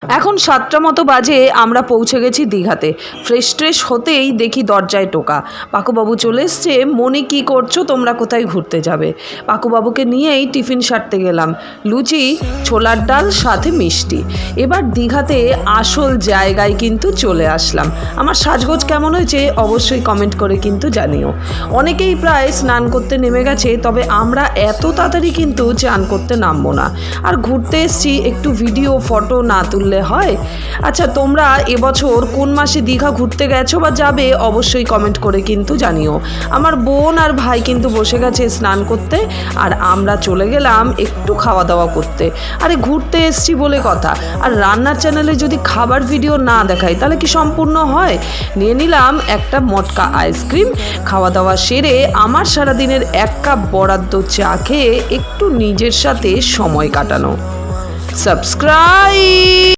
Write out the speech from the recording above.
এখন ৭টা মতো বাজে, আমরা পৌঁছে গেছি দীঘাতে। ফ্রেশ ট্রেশ হতেই দেখি দরজায় টোকা। পাকুবাবু চলে এসছে। মনি, কী করছো তোমরা, কোথায় ঘুরতে যাবে? পাকুবাবুকে নিয়েই টিফিন সারতে গেলাম। লুচি, ছোলার ডাল, সাথে মিষ্টি। এবার দীঘাতে আসল জায়গায় কিন্তু চলে আসলাম। আমার সাজগোজ কেমন হয়েছে অবশ্যই কমেন্ট করে কিন্তু জানিও। অনেকেই প্রায় স্নান করতে নেমে গেছে, তবে আমরা এত তাড়াতাড়ি কিন্তু চান করতে নামবো না। আর ঘুরতে এসছি, একটু ভিডিও ফটো না তুললে হয়? আচ্ছা, তোমরা এবছর কোন মাসে দীঘা ঘুরতে গেছো বা যাবে অবশ্যই কমেন্ট করে কিন্তু জানিও। আমার বোন আর ভাই কিন্তু বসে গেছে স্নান করতে, আর আমরা চলে গেলাম একটু খাওয়া দাওয়া করতে। আরে ঘুরতে এসছি বলে কথা, আর রান্নার চ্যানেলে যদি খাবার ভিডিও না দেখাই তাহলে কি সম্পূর্ণ হয়? নিয়ে নিলাম একটা মটকা আইসক্রিম। খাওয়া দাওয়া সেরে আমার সারাদিনের 1 কাপ বরাদ্দ চা খেয়ে একটু নিজের সাথে সময় কাটানো। সাবস্ক্রাইব।